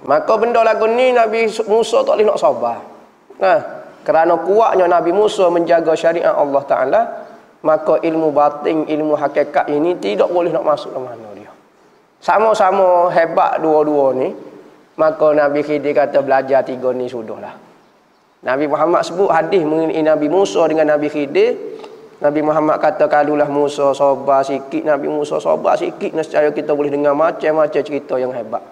Maka benda lagu ni Nabi Musa tak boleh nak sabar. Nah, kerana kuatnya Nabi Musa menjaga syariat Allah Ta'ala, maka ilmu batin, ilmu hakikat ini tidak boleh nak masuk ke mana dia. Sama-sama hebat dua-dua ni, maka Nabi Khidir kata belajar tiga ni sudahlah. Nabi Muhammad sebut hadis mengenai Nabi Musa dengan Nabi Khidir. Nabi Muhammad kata kalulah Musa sabar sikit, Nabi Musa sabar sikit, nescaya kita boleh dengar macam-macam cerita yang hebat.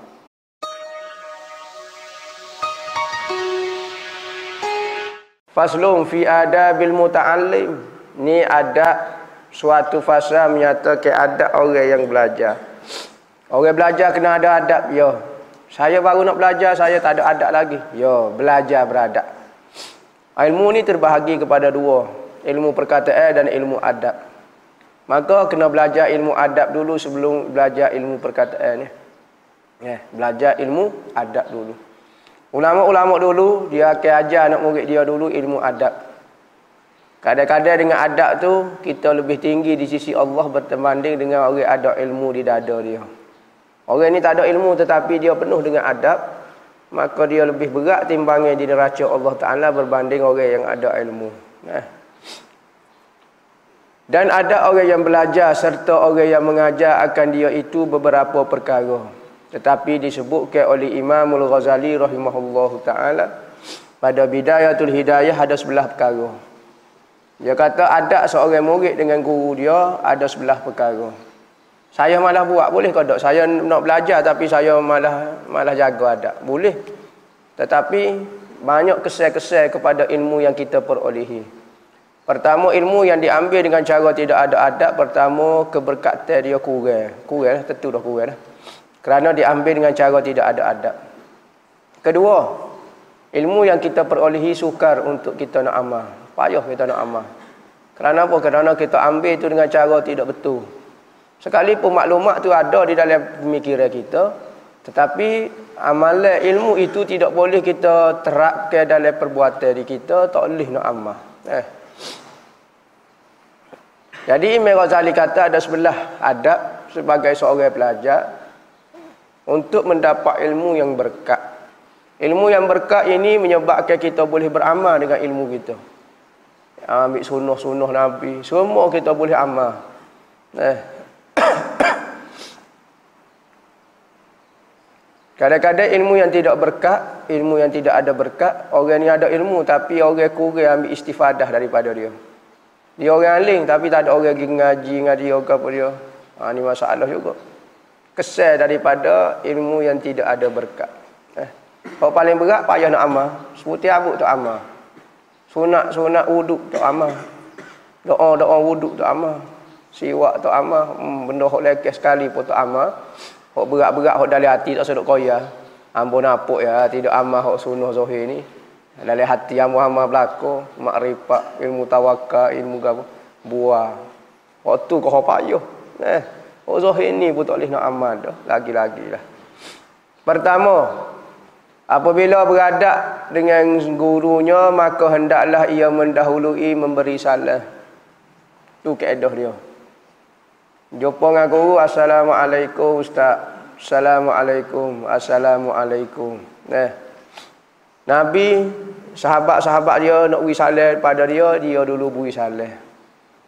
Faslun fi adabil muta'allim. Ni ada suatu fasa menyatakan adab orang yang belajar. Orang belajar kena ada adab, ya. Saya baru nak belajar, saya tak ada adab lagi. Ya, belajar beradab. Ilmu ni terbahagi kepada dua, ilmu perkataan dan ilmu adab. Maka kena belajar ilmu adab dulu sebelum belajar ilmu perkataan. Ya, belajar ilmu adab dulu. Ulama-ulama dulu, dia akan ajar anak murid dia dulu ilmu adab. Kadang-kadang dengan adab tu, kita lebih tinggi di sisi Allah berbanding dengan orang ada ilmu di dada dia. Orang ni tak ada ilmu tetapi dia penuh dengan adab, maka dia lebih berat timbangnya di neraca Allah Ta'ala berbanding orang yang ada ilmu. Dan ada orang yang belajar serta orang yang mengajar akan dia itu beberapa perkara. Tetapi disebutkan oleh Imamul Ghazali rahimahullahu ta'ala pada Bidayatul Hidayah ada 11 perkara. Dia kata adab seorang murid dengan guru dia ada 11 perkara. Saya malah buat, boleh ke tak? Saya nak belajar tapi saya malah jaga adab. Boleh. Tetapi banyak kesan-kesan kepada ilmu yang kita perolehi. Pertama, ilmu yang diambil dengan cara tidak ada adab, pertama keberkatan dia kurang. Kurang, tentu dah kurang dah. Kerana diambil dengan cara tidak ada adab. Kedua, ilmu yang kita perolehi sukar untuk kita nak amal. Payah kita nak amal. Kerana apa? Kerana kita ambil itu dengan cara tidak betul. Sekalipun maklumat tu ada di dalam pemikiran kita, tetapi amalan ilmu itu tidak boleh kita terapkan dalam perbuatan di kita, tak boleh nak amal. Jadi Imam Ghazali kata ada 11 adab sebagai seorang pelajar untuk mendapat ilmu yang berkat. Ilmu yang berkat ini menyebabkan kita boleh beramal dengan ilmu kita. Ambil sunnah-sunnah Nabi, semua kita boleh amal. Kadang-kadang ilmu yang tidak berkat, ilmu yang tidak ada berkat, orang ni ada ilmu tapi orang kurang ambil istifadah daripada dia. Dia orang alim tapi tak ada orang pergi ngaji apa dia. Ni masalah juga. Kesan daripada ilmu yang tidak ada berkat. Kalau paling berat payah nak amal. Semuti abuk tak amal. Sunat wuduk tak amal. Doa wuduk tak amal. Siwak tak amal. Benda hok lekeh sekali pun tak amal. Hok berat-berat hok dalam hati tak sedut koya. Ampun napuk ya tidak amal hok sunnah zahir ni. Dalam hati amal belaka, makrifat, ilmu tawakal, ilmu gapo buah. Hok tu kau payah. Oh zahir ni pun tak boleh nak amal dah. Lagi-lagi lah. Pertama, apabila beradab dengan gurunya, maka hendaklah ia mendahului memberi salam. Tu kaedah dia. Jumpa dengan guru, Assalamualaikum Ustaz. Assalamualaikum. Assalamualaikum. Nabi, sahabat-sahabat dia nak beri salam pada dia, dia dulu beri salam.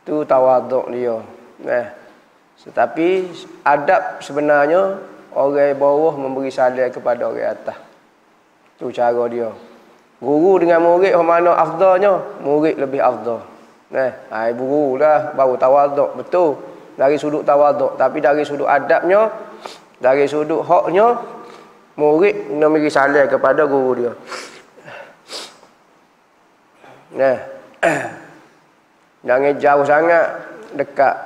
Tu tawaduk dia. Tetapi adab sebenarnya orang bawah memberi salam kepada orang atas. Itu cara dia. Guru dengan murid mana afdalnya? Murid lebih afdal. Ibu guru lah baru tawaduk. Betul. Dari sudut tawaduk. Tapi dari sudut adabnya, dari sudut haknya, murid nak beri salam kepada guru dia. Jangan jauh sangat, dekat.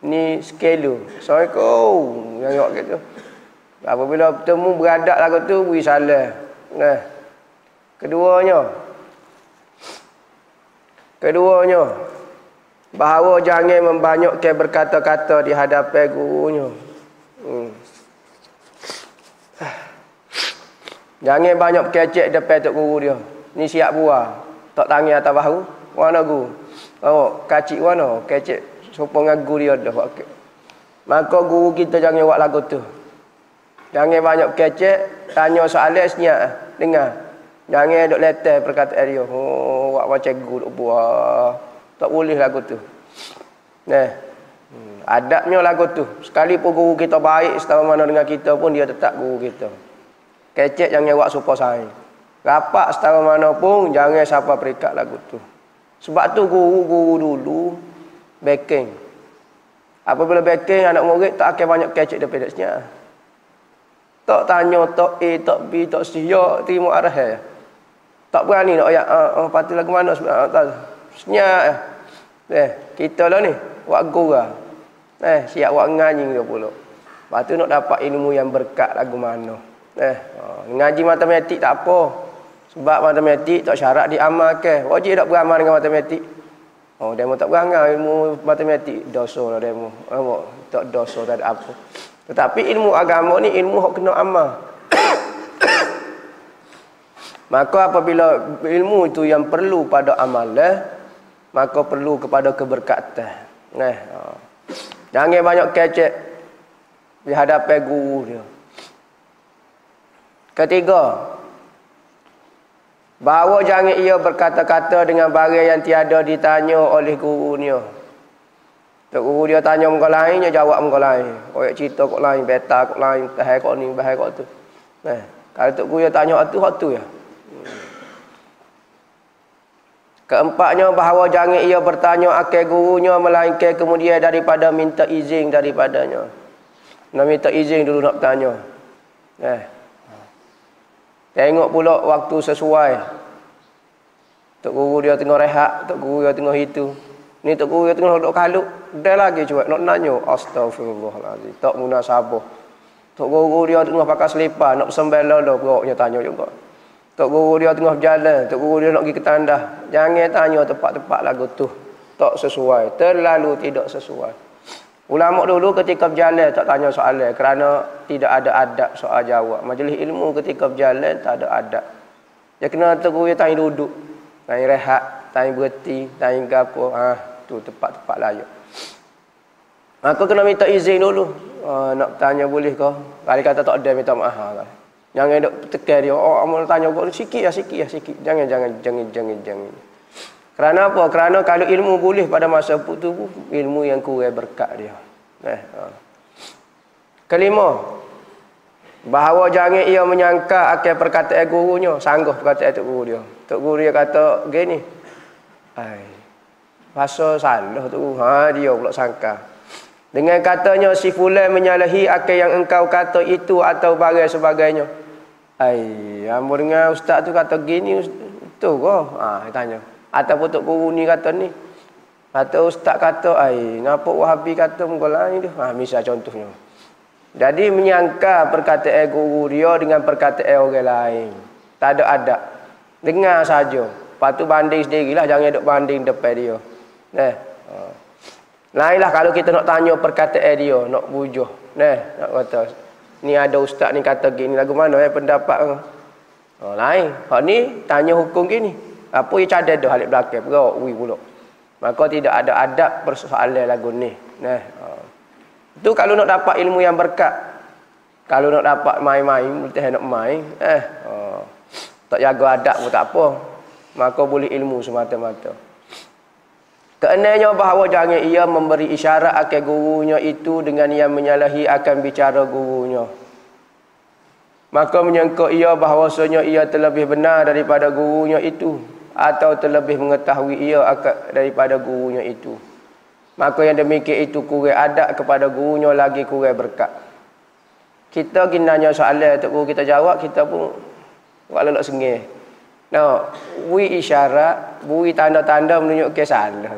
Ni skelu. Assalamualaikum. Yang gitu. Apabila bertemu beradab lagu tu beri salam. Keduanya bahawa jangan membanyakkan berkata-kata di hadapan gurunya. Jangan banyak kecek depan tok guru dia. Ni siap buah. Tak tangi atas bahu. Mana guru? Oh, kacik mana? Kecek sopong dengan guru dia dah. Maka guru kita jangan buat lagu tu. Jangan banyak kecek, tanya soalan senyap. Dengar. Jangan duk letak perkataan dia. Oh, wak cikgu duk buah. Tak boleh lagu tu. Nah. Adabnya lagu tu. Sekalipun guru kita baik setahu mana dengan kita pun dia tetap guru kita. Kecek jangan buat supaya saing. Rapak setahu mana pun jangan siapa perikat lagu tu. Sebab tu guru-guru dulu backing. Apabila backing anak murid tak akan banyak kecek daripada senyap. Tak tanya tak A, tak B, tak C, ya terima arah. Tak berani nak ayat patut lagu mana senyap. Kita lah ni buat guru lah. Siap buat ngaji dia pula. Lepas tu nak dapat ilmu yang berkat lagu mana. Ngaji matematik tak apa. Sebab matematik tak syarat diamalkan. Wajib tak beramal dengan matematik. Demo tak beramal ilmu matematik. Dosa lah demo. Tak dosa, tak ada apa. Tetapi ilmu agama ni ilmu yang kena amal. Maka apabila ilmu itu yang perlu pada amalan, maka perlu kepada keberkatan. Jangan banyak kecek di hadapan guru dia. Ketiga, bahawa jangan ia berkata-kata dengan barang yang tiada ditanya oleh gurunya. Tok guru dia tanya muka lain, dia jawab muka lain. Koyak cerita kok lain, beta kok lain, bahaya kok ni, bahaya kok tu. Kalau tok guru dia tanya hak tu ya. Keempatnya, bahawa jangan ia bertanya akan gurunya melainkan kemudian daripada minta izin daripadanya. Nak minta izin dulu nak bertanya. Tengok pula waktu sesuai. Tok guru dia tengah rehat, tok guru dia tengah itu. Ni tok guru dia tengah duduk kaluk. Dah lagi cuak nak nanya. Astagfirullahalazim. Tak munasabah. Tok guru dia tengah pakai selipar, nak sembelih dah perutnya tanya juga. Tok guru dia tengah berjalan, tok guru dia nak pergi ke tandas. Jangan tanya tempat-tempat lagu tu. Tak sesuai, terlalu tidak sesuai. Ulama dulu ketika berjalan tak tanya soalan kerana tidak ada adab soal jawab. Majlis ilmu ketika berjalan tak ada adab. Dia kena tok guru dia tanya duduk, tanya rehat, tanya berhenti, tanya gapo. Tu tempat-tempat layak. Maka kena minta izin dulu. Nak tanya boleh ke? Kali kata tak ada minta maaf. Jangan duk tekan dia. Amal tanya kau sikit. Jangan. Kerana apa? Kerana kalau ilmu boleh pada masa tu ilmu yang kurang berkat dia. Kelima, bahawa jangan ia menyangka akan perkataan gurunya, sanggup perkataan tok guru dia. Tok guru dia kata gini. Bahasa salah tu. Dia pula sangka. Dengan katanya si fulan menyalahi akan yang engkau kata itu atau bagai sebagainya. Ambo dengar ustaz tu kata gini, betul ke? Tanya. Ataupun tok guru ni kata ni. Atau ustaz kata, ngapa Wahabi kata muka lain tu? Misal contohnya. Jadi menyangka perkataan guru dia dengan perkataan orang lain. Tak ada adab. Dengar saja. Lepas tu banding sendirilah, jangan duk banding depan dia. Lainlah kalau kita nak tanya perkataan dia, nak bujuh. Nak kata, ni ada ustaz ni kata gini, lagu mana pendapat? Lain. Hak ni tanya hukum gini. Apa yang cadar dah halik belakang, perut pula. Maka tidak ada adab persoalan lagu ni. Itu kalau nak dapat ilmu yang berkat. Kalau nak dapat main-main, betul nak main, tak jaga adab pun tak apa. Maka boleh ilmu semata-mata. Keenamnya bahawa jangan ia memberi isyarat akan gurunya itu dengan ia menyalahi akan bicara gurunya. Maka menyangka ia bahawasanya ia terlebih benar daripada gurunya itu atau terlebih mengetahui ia daripada gurunya itu. Maka yang demikian itu kurang adab kepada gurunya lagi kurang berkat. Kita pergi nanya soalan, tok guru kita jawab, kita pun buat lelak sengih. Beri isyarat, beri tanda-tanda menunjukkan salah.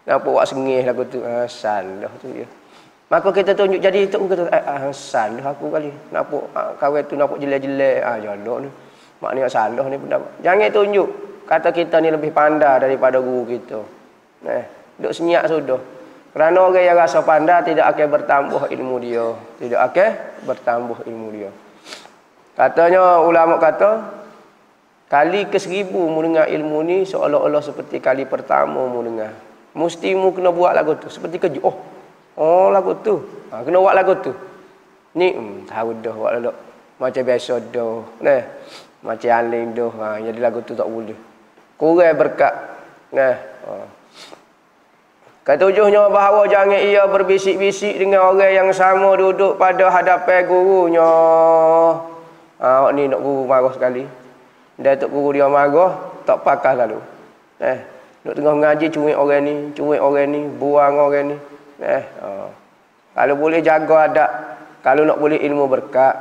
Nampak buat sengih lagu tu, salah tu dia. Maka kita tunjuk, jadi tok kata salah aku kali. Nampak kawan tu nampak jelek-jelek, jolok ni. Maknanya salah ni pendapat. Jangan tunjuk kata kita ni lebih pandai daripada guru kita. Duk senyap sudah. Kerana orang yang rasa pandai tidak akan bertambah ilmu dia. Tidak akan bertambah ilmu dia. Katanya ulama kata, kali ke-1000 mu dengar ilmu ni seolah-olah seperti kali pertama mu dengar. Mesti mu kena buat lagu tu seperti kerja. Lagu tu. Kena buat lagu tu. Ni tahu dah buat lalu. Macam biasa dah. Nah. Macam aling dah. Jadi lagu tu tak boleh. Kurang berkat. Nah. Ketujuhnya bahawa jangan ia berbisik-bisik dengan orang yang sama duduk pada hadapan gurunya. Ni nak guru marah sekali. Dia tok guru dia marah, tak pakas lalu. Duk tengah mengaji cuik orang ni, buang orang ni. Kalau boleh jaga adab, kalau nak boleh ilmu berkat.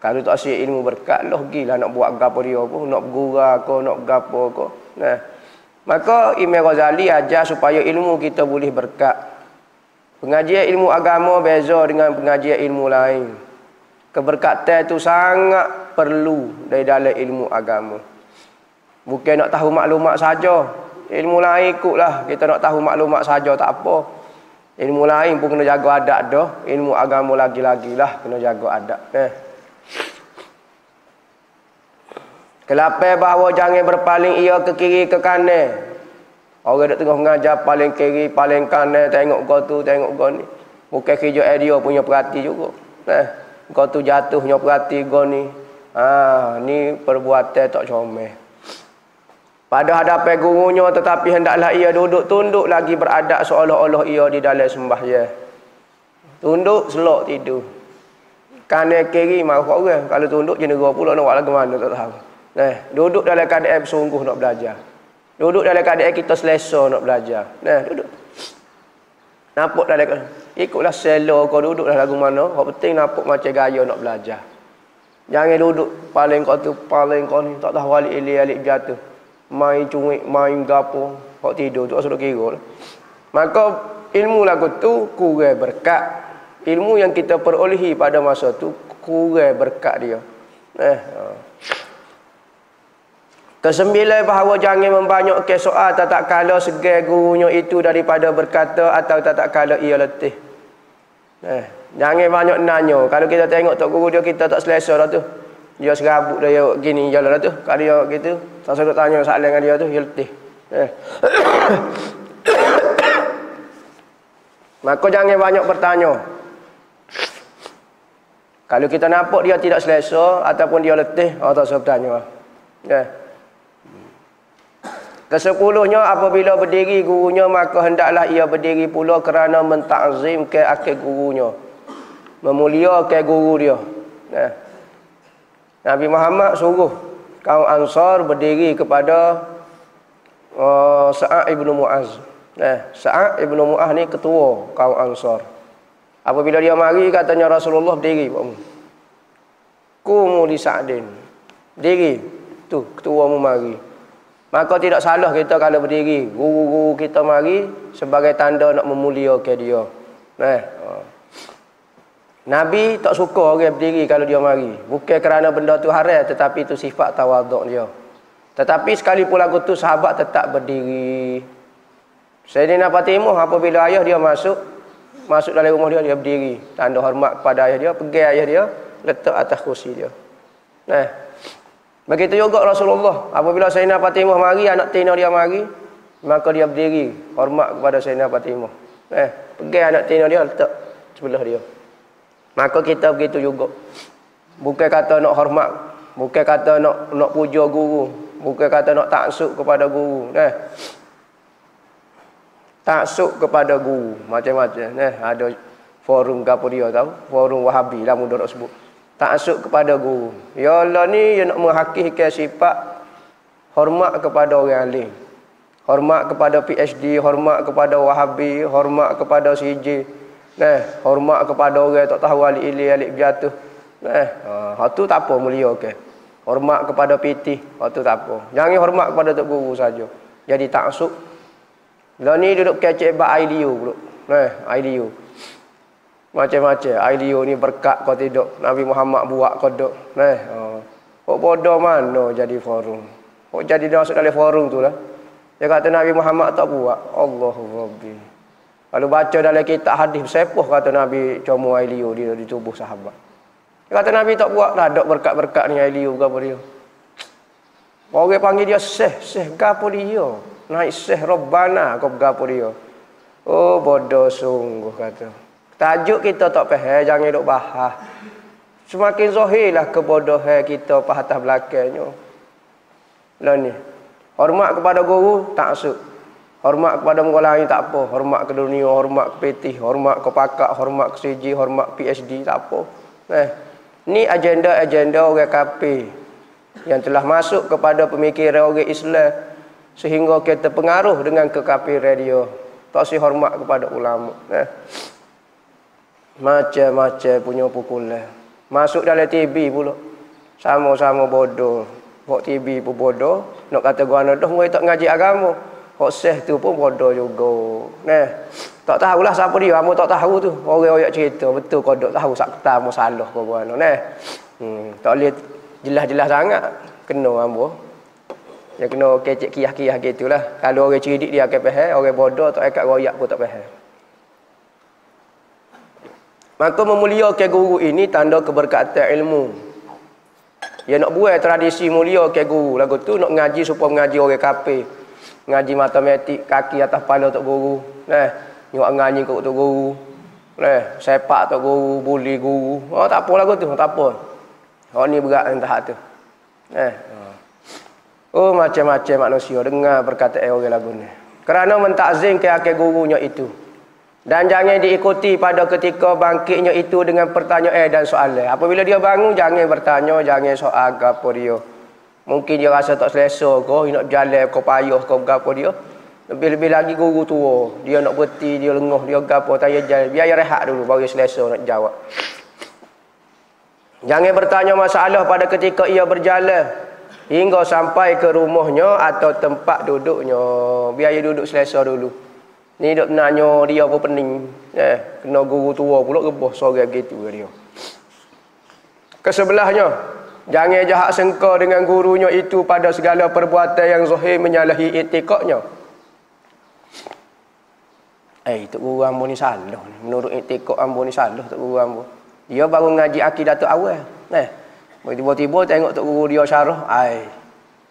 Kalau tak asyik ilmu berkat, lah gilah nak buat gapo dia pun, nak bergurau ke, nak gapo ke. Maka Imam Ghazali ajar supaya ilmu kita boleh berkat. Pengajian ilmu agama beza dengan pengajian ilmu lain. Keberkatan itu sangat perlu dari dalam ilmu agama. Bukan nak tahu maklumat saja. Ilmu lain ikutlah. Kita nak tahu maklumat saja tak apa. Ilmu lain pun kena jaga adab dah. Ilmu agama lagi-lagilah kena jaga adab. Kelapai bahawa jangan berpaling ia ke kiri ke kanan. Orang duk tengah mengajar paling kiri, paling kanan, tengok kau tu, tengok kau ni. Bukan kerja dia punya perhati juga. Kau tu jatuhnya perhati kau ni. Ni perbuatan tak comel. Pada hadapan gurunya tetapi hendaklah ia duduk tunduk lagi beradab seolah-olah ia di dalam sembahyang. Tunduk selok tidur. Kanan kiri marah orang. Kalau tunduk jenera pula nak buat lagu mana tak tahu. Duduk dalam keadaan bersungguh nak belajar. Duduk dalam keadaan kita selesa nak belajar. Duduk. Nampak dalam keadaan. Ikutlah selo kau duduk dalam lagu mana. Yang penting nampak macam gaya nak belajar. Jangan duduk paling kau tu, paling kau ni. Tak tahu alik jatuh. Main cuik, main gapo. Kau tidur tu sudah kira lah. Maka ilmu lagu tu kurang berkat. Ilmu yang kita perolehi pada masa tu kurang berkat dia. Kesembilan bahawa jangan membanyakkan soal tak kala segan gurunya itu daripada berkata atau tak kala ia letih. Jangan banyak nanya. Kalau kita tengok tok guru dia kita tak selesa dah tu. Dia serabut dia gini jalan dah tu. Kalau dia gitu, tak usah tanya soalan dengan dia tu, dia letih. Maka jangan banyak bertanya. Kalau kita nampak dia tidak selesa ataupun dia letih, tak usah bertanya. Kesepuluhnya apabila berdiri gurunya maka hendaklah ia berdiri pula kerana mentakzimkan akil gurunya. Memuliakan guru dia. Nabi Muhammad suruh kaum Ansar berdiri kepada Sa'ad ibn Mu'az. Sa'ad ibn Mu'az ni ketua kaum Ansar. Apabila dia mari katanya Rasulullah berdiri. Qumu li Sa'din. Berdiri. Tu ketua mu mari. Maka tidak salah kita kalau berdiri. Guru-guru kita mari sebagai tanda nak memuliakan dia. Nabi tak suka orang berdiri kalau dia mari. Bukan kerana benda tu haram, tetapi itu sifat tawaduk dia. Tetapi sekalipun lagu tu sahabat tetap berdiri. Sayyidina Fatimah apabila ayah dia masuk dalam rumah dia berdiri. Tanda hormat kepada ayah dia, pegang ayah dia, letak atas kursi dia. Begitu juga Rasulullah. Apabila Sayyidina Fatimah mari, anak tina dia mari, maka dia berdiri. Hormat kepada Sayyidina Fatimah. Pegang anak tina dia, letak sebelah dia. Maka kita begitu juga. Bukan kata nak hormat. Bukan kata nak puja guru. Bukan kata nak taksub kepada guru. Taksub kepada guru. Macam-macam. Ada forum ke apa dia tahu. Forum Wahabi lah mudah nak sebut. Taksub kepada guru. Ya Allah ni dia nak menghakikkan sifat hormat kepada orang alim. Hormat kepada PhD, hormat kepada Wahabi, hormat kepada CJ. Hormat kepada orang tak tahu alik jatuh. Hak tu tak apa mulia okey. Hormat kepada PT, hak tu tak apa. Jangan hormat kepada tok guru saja. Jadi taksub. Lah ni duduk kecek bab IDU pula. IDU. Macam-macam. IDU ni berkat kau tidak. Nabi Muhammad buat kau duk. Kok bodoh mana jadi forum. Kok jadi dia masuk dalam forum tu lah. Dia kata Nabi Muhammad tak buat. Allahu Rabbi. Kalau baca dalam kitab hadis sepuh kata Nabi cuma IDU dia di tubuh sahabat. Dia kata Nabi tak buat lah. Dok berkat-berkat ni IDU ke apa dia. Orang panggil dia Syekh gapo dia. Naik Syekh Rabbana ke gapo dia. Oh bodoh sungguh kata. Tajuk kita tak faham, jangan duk bahas. Semakin zahirlah kebodohan kita pahatah belakangnya. Lah ni. Hormat kepada guru tak masuk. Hormat kepada orang lain tak apa. Hormat ke dunia, hormat ke PT, hormat ke pakar, hormat ke CJ, hormat PhD tak apa. Ni agenda-agenda orang kafir yang telah masuk kepada pemikiran orang Islam sehingga kita terpengaruh dengan kekafiran dia. Tak si hormat kepada ulama. Macam-macam punya pukulan. Masuk dalam TV pula. Sama-sama bodoh. Hok TV pun bodoh. Nak kata gua dah mereka tak ngaji agama. Hok seh tu pun bodoh juga. Tak tahulah siapa dia. Hamo tak tahu tu. Orang-orang cerita betul kau dok tahu sak kata mo salah kau gua tak boleh jelas-jelas sangat. Kena hamo. Ya kena kecek kiyah-kiyah gitulah. Kalau orang cerdik dia akan faham, orang bodoh tak akan royak pun tak faham. Maka memuliakan guru ini tanda keberkatan ilmu. Dia nak buat tradisi mulia ke guru. Lagu tu nak ngaji supaya mengaji orang kafir. Ngaji matematik kaki atas kepala tok guru. Nyok ngaji kat tok guru. Sepak tok guru, buli guru. Oh tak apa lagu tu, tak apa. Oh ni berat entah tu. Oh macam-macam manusia dengar perkataan orang lagu ni. Kerana mentakzimkan akal gurunya itu. Dan jangan diikuti pada ketika bangkitnya itu dengan pertanyaan dan soalan. Apabila dia bangun, jangan bertanya, jangan soal apa dia. Mungkin dia rasa tak selesa ke, nak berjalan ke payah ke apa dia. Lebih-lebih lagi guru tua. Dia nak berhenti, dia lengah, dia apa, tanya jalan. Biar dia rehat dulu, baru dia selesa nak jawab. Jangan bertanya masalah pada ketika ia berjalan. Hingga sampai ke rumahnya atau tempat duduknya. Biar dia duduk selesa dulu. Ni duk nanya dia apa pening. Kena guru tua pula gebah sorang gitu dia. Kesebelahnya, jangan jahat sangka dengan gurunya itu pada segala perbuatan yang zahir menyalahi etikadnya. Tok guru ambo ni salah ni. Menurut etikad ambo ni salah tok guru ambo. Dia baru ngaji akidah tu awal. Tiba-tiba tengok tok guru dia syarah,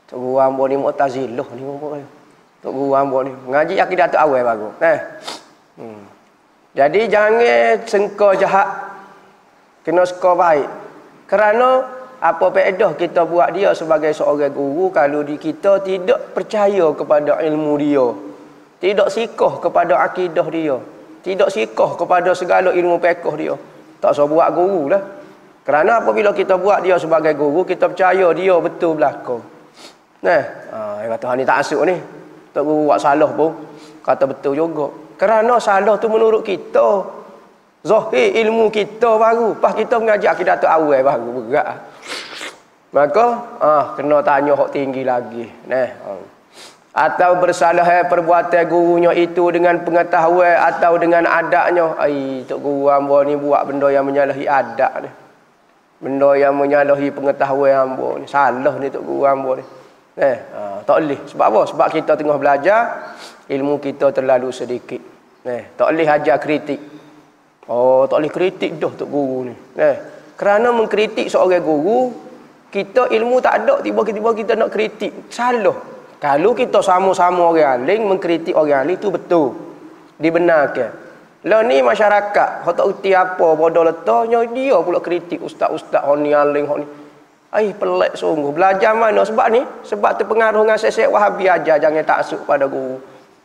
tok guru ambo ni Mu'tazilah ni apa. Tok guru ambo ni ngaji akidah tu awal bagus. Jadi jangan sangka jahat. Kena sangka baik. Kerana apa faedah kita buat dia sebagai seorang guru kalau kita tidak percaya kepada ilmu dia. Tidak sikoh kepada akidah dia. Tidak sikoh kepada segala ilmu fiqh dia. Tak usah buat guru lah. Kerana apabila kita buat dia sebagai guru, kita percaya dia betul belakang. Dia kata ni tak asuk ni. Tak guru buat salah pun kata betul juga. Kerana salah tu menurut kita. Zahir ilmu kita baru. Pas kita mengaji akidah tu awal baru berat. Maka kena tanya hak tinggi lagi. Atau bersalah perbuatan gurunya itu dengan pengetahuan atau dengan adabnya. Tok guru hamba ni buat benda yang menyalahi adab ni. Benda yang menyalahi pengetahuan hamba ni. Salah ni tok guru hamba ni. Tak boleh. Sebab apa? Sebab kita tengah belajar, ilmu kita terlalu sedikit. Tak boleh ajar kritik. Tak boleh kritik dah tok guru ni. Kerana mengkritik seorang guru, kita ilmu tak ada, tiba-tiba kita nak kritik. Salah. Kalau kita sama-sama orang alim mengkritik orang alim itu betul. Dibenarkan. Lah ni masyarakat, hok tak erti apa bodoh letahnya dia pula kritik ustaz-ustaz hok ni alim hok ni. Pelik sungguh. Belajar mana sebab ni? Sebab terpengaruh dengan sesek Wahabi ajar jangan taksub pada guru.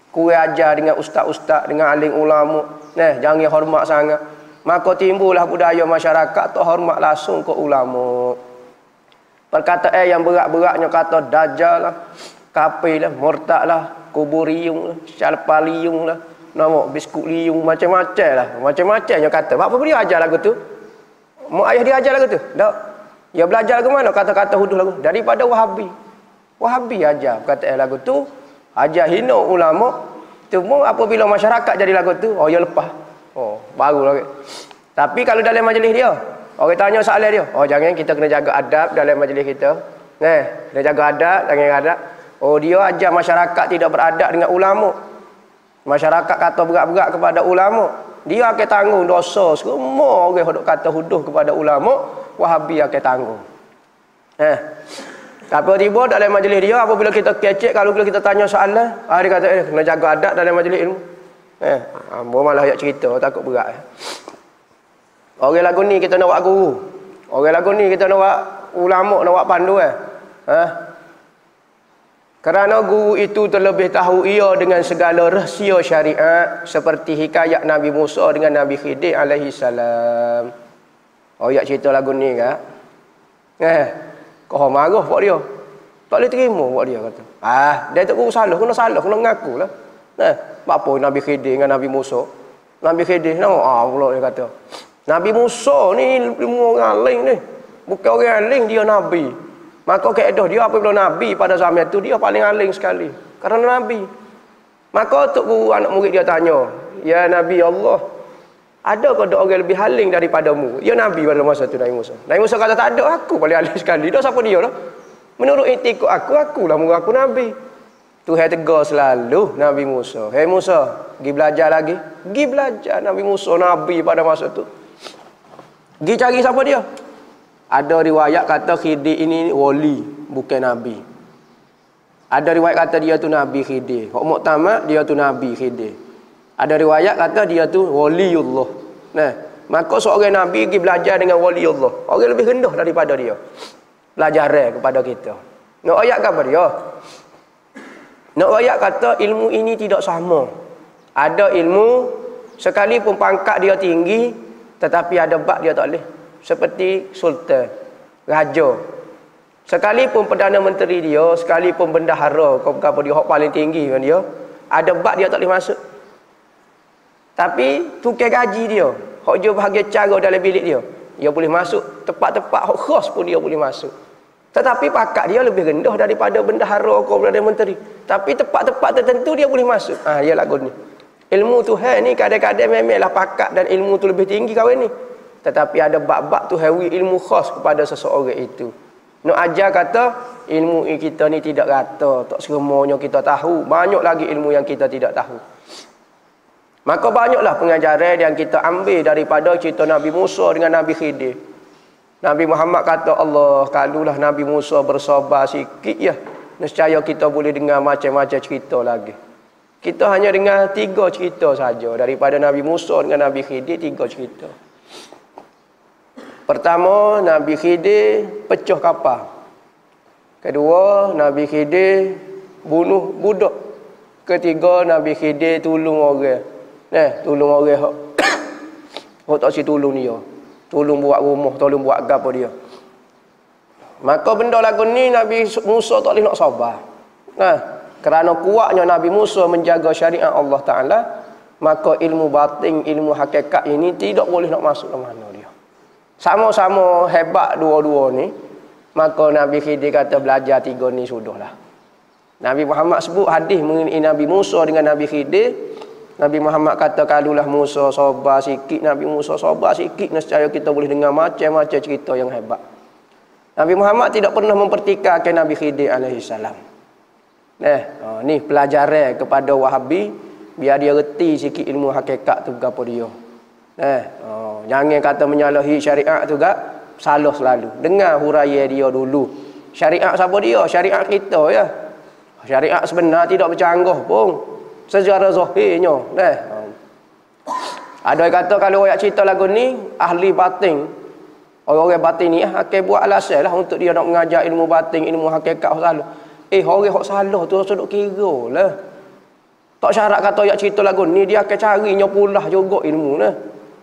Kurang ajar dengan ustaz-ustaz, dengan alim ulama. Jangan hormat sangat. Maka timbullah budaya masyarakat tak hormat langsung ke ulama. Perkataan yang berat-beratnya kata dajjal lah, kafir lah, murtad lah, kuburiyung lah, syalpaliyung lah, nama biskut liyung, macam-macam lah. Macam-macamnya kata. Apa dia ajar lagu tu? Mak ayah dia ajar lagu tu? Tak. Dia belajar lagu mana? Kata-kata huduh lagu. Daripada Wahabi. Wahabi ajar perkataan lagu tu. Ajar hina ulama. Cuma apabila masyarakat jadi lagu tu, dia lepas. Baru lagi. Tapi kalau dalam majlis dia, orang tanya soalan dia, jangan kita kena jaga adab dalam majlis kita. Kena jaga adab, jangan adab. Dia ajar masyarakat tidak beradab dengan ulama. Masyarakat kata berat-berat kepada ulama, dia akan tanggung dosa semua orang yang kata huduh kepada ulama. Wahabi akan tanggung. Tiba-tiba dalam majlis dia, apabila kita kecek, kalau kita tanya soalan, dia kata kena jaga adab dalam majlis ilmu. Malah ayat cerita, takut berat. Orang lagu ni kita nak buat guru. Orang lagu ni kita nak buat ulama, nak buat pandu Kerana guru itu terlebih tahu ia dengan segala rahsia syariat seperti hikayat Nabi Musa dengan Nabi Khidir alaihi salam. Ayat cerita lagu ni kak. Kau marah buat dia. Tak boleh terima buat dia kata. Dia tak guru salah, kena mengaku lah. Apa Nabi Khidir dengan Nabi Musa? Nabi Khidir pula dia kata. Nabi Musa ni ilmu orang lain ni. Bukan orang lain, dia Nabi. Maka kaedah dia apabila Nabi pada zaman itu dia paling alim sekali. Kerana Nabi. Maka tok guru anak murid dia tanya, "Ya Nabi Allah, adakah ada orang lebih alim daripadamu?" Ya Nabi pada masa itu Nabi Musa. Nabi Musa kata, "Tak ada, aku paling alim sekali." Dah siapa dia dah? Menurut iktikad akulah murid aku Nabi. Tuhan tegur selalu Nabi Musa. "Hei Musa, pergi belajar lagi." Pergi belajar Nabi Musa Nabi pada masa itu. Pergi cari siapa dia? Ada riwayat kata Khidir ini wali, bukan Nabi. Ada riwayat kata dia tu Nabi Khidir. Hak muktamad dia tu Nabi Khidir. Ada riwayat kata dia tu waliullah. Maka seorang Nabi pergi belajar dengan waliullah. Orang lebih rendah daripada dia. Belajar kepada kita. Nak ayat apa dia? Nak ayat kata ilmu ini tidak sama. Ada ilmu sekalipun pangkat dia tinggi, tetapi ada bab dia tak boleh. Seperti sultan, raja. Sekalipun Perdana Menteri dia, sekalipun bendahara, apa dia hak paling tinggi kan dia, ada bab dia tak boleh masuk. Tapi tukar gaji dia, hak dia bahagia cara dalam bilik dia boleh masuk. Tempat-tempat hak khas pun dia boleh masuk. Tetapi pakat dia lebih rendah daripada bendahara atau Perdana Menteri. Tapi tempat-tempat tertentu dia boleh masuk. Dia lagu ni. Ilmu Tuhan ni kadang-kadang memanglah pakat dan ilmu tu lebih tinggi kawan ni. Tetapi ada bab-bab tu hawi ilmu khas kepada seseorang itu. Nak ajar kata ilmu kita ni tidak rata, tak semuanya kita tahu. Banyak lagi ilmu yang kita tidak tahu. Maka banyaklah pengajaran yang kita ambil daripada cerita Nabi Musa dengan Nabi Khidir. Nabi Muhammad kata, Allah, kalulah Nabi Musa bersabar sikit ya, nescaya kita boleh dengar macam-macam cerita lagi. Kita hanya dengar 3 cerita saja daripada Nabi Musa dengan Nabi Khidir, 3 cerita. Pertama, Nabi Khidir pecah kapal. Kedua, Nabi Khidir bunuh budak. Ketiga, Nabi Khidir tolong orang. Tolong orang hok tak si tolong dia. Tolong buat rumah, tolong buat apa dia. Maka benda lagu ni Nabi Musa tak boleh nak sabar. Kerana kuatnya Nabi Musa menjaga syariat Allah Ta'ala, maka ilmu batin, ilmu hakikat ini tidak boleh nak masuk ke mana dia. Sama-sama hebat dua-dua ni, maka Nabi Khidir kata belajar 3 ni sudahlah. Nabi Muhammad sebut hadis mengenai Nabi Musa dengan Nabi Khidir. Nabi Muhammad kata kalulah Musa sabar sikit, Nabi Musa sabar sikit, nescaya kita boleh dengar macam-macam cerita yang hebat. Nabi Muhammad tidak pernah mempertikaikan Nabi Khidir alaihi salam. Ni pelajaran kepada Wahabi biar dia reti sikit ilmu hakikat tu gapo dia. Jangan kata menyalahi syariat tu gak salah selalu. Dengar huraian dia dulu. Syariat siapa dia? Syariat kita ya. Syariat sebenar tidak bercanggah pun secara zahirnya. Ada yang kata kalau ayat cerita lagu ni ahli batin, orang-orang batin ni akan buat alasan lah untuk dia nak mengajar ilmu batin, ilmu hakikat salah. Orang hak salah tu sudut kira lah. Tak syarat kata ayat cerita lagu ni dia akan carinya pula juga ilmu lah.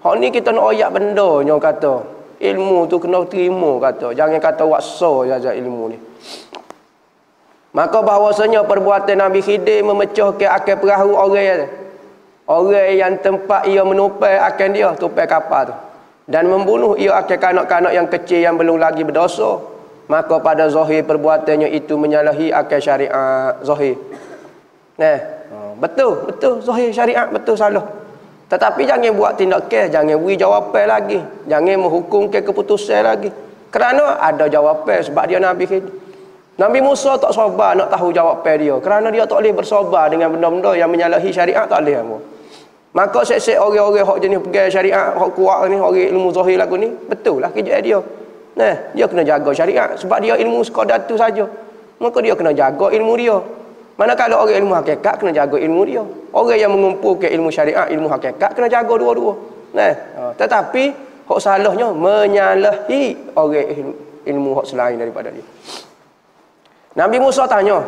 Hak ni kita nak ayat bendanya kata. Ilmu tu kena terima kata. Jangan kata waksa saja ilmu ni. Maka bahawasanya perbuatan Nabi Khidir memecahkan akal perahu orang yang tempat ia menumpai akan dia tupai kapal tu. Dan membunuh ia akan kanak-kanak yang kecil yang belum lagi berdosa. Maka pada zahir perbuatannya itu menyalahi akal syariat zahir. Betul zahir syariat betul salah. Tetapi jangan buat tindakan, jangan beri jawapan lagi. Jangan menghukumkan keputusan lagi. Kerana ada jawapan sebab dia Nabi Khidir. Nabi Musa tak sabar nak tahu jawapan dia. Kerana dia tak boleh bersabar dengan benda-benda yang menyalahi syariat, tak boleh apa. Maka sek-sek orang-orang hak jenis pegang syariat, hak kuat ni, orang ilmu zahir lagu ni, betul lah kerja dia. Dia kena jaga syariat sebab dia ilmu sekadar tu saja. Maka dia kena jaga ilmu dia. Manakala orang ilmu hakikat kena jaga ilmu dia. Orang yang mengumpulkan ilmu syariat, ilmu hakikat kena jaga dua-dua. Tetapi Hak salahnya menyalahi orang ilmu hak selain daripada dia. Nabi Musa tanya.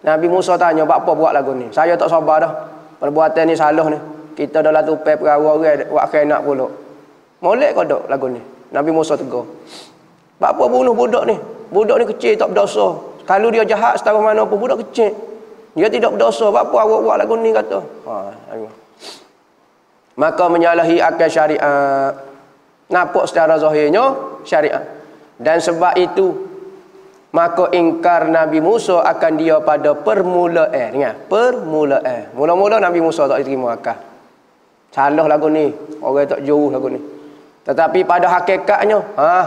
Nabi Musa tanya, "Apa buat lagu ni? Saya tak sabar dah. Perbuatan ni salah ni. Kita dah tupai perahu orang buat kena pula. Molek kau dak lagu ni?" Nabi Musa tegur. "Apa bunuh budak ni? Budak ni kecil tak berdosa. Kalau dia jahat setara mana pun budak kecil. Dia tidak berdosa. Apa awak buat lagu ni?" kata. Maka menyalahi akal syariat. Nampak secara zahirnya syariat. Dan sebab itu maka ingkar Nabi Musa akan dia pada permulaan. Ingat, permulaan. Mula-mula Nabi Musa tak diterima akal. Salah lagu ni. Orang tak jauh lagu ni. Tetapi pada hakikatnya,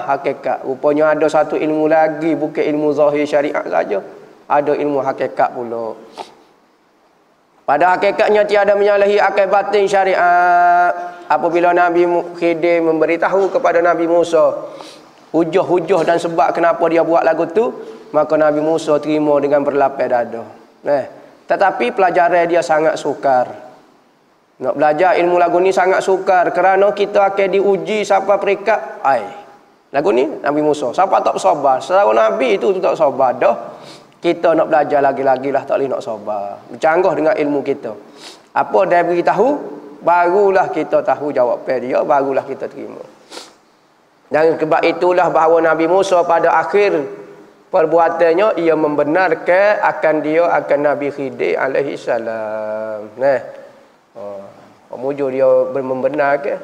hakikat. Rupanya ada satu ilmu lagi, bukan ilmu zahir syariat saja. Ada ilmu hakikat pula. Pada hakikatnya tiada menyalahi akal batin syariat. Apabila Nabi Khidir memberitahu kepada Nabi Musa hujah-hujah dan sebab kenapa dia buat lagu tu, maka Nabi Musa terima dengan berlapis dada. Tetapi pelajaran dia sangat sukar. Nak belajar ilmu lagu ni sangat sukar kerana kita akan diuji sampai peringkat lagu ni Nabi Musa. Siapa tak sabar? Selama Nabi itu tak sabar dah. Kita nak belajar lagi-lagi lah, tak boleh nak sabar. Bercanggah dengan ilmu kita. Apa dia beritahu, barulah kita tahu jawapan dia, barulah kita terima. Dan sebab itulah bahawa Nabi Musa pada akhir perbuatannya ia membenarkan akan dia akan Nabi Khidir alaihi salam. Mujur dia membenarkan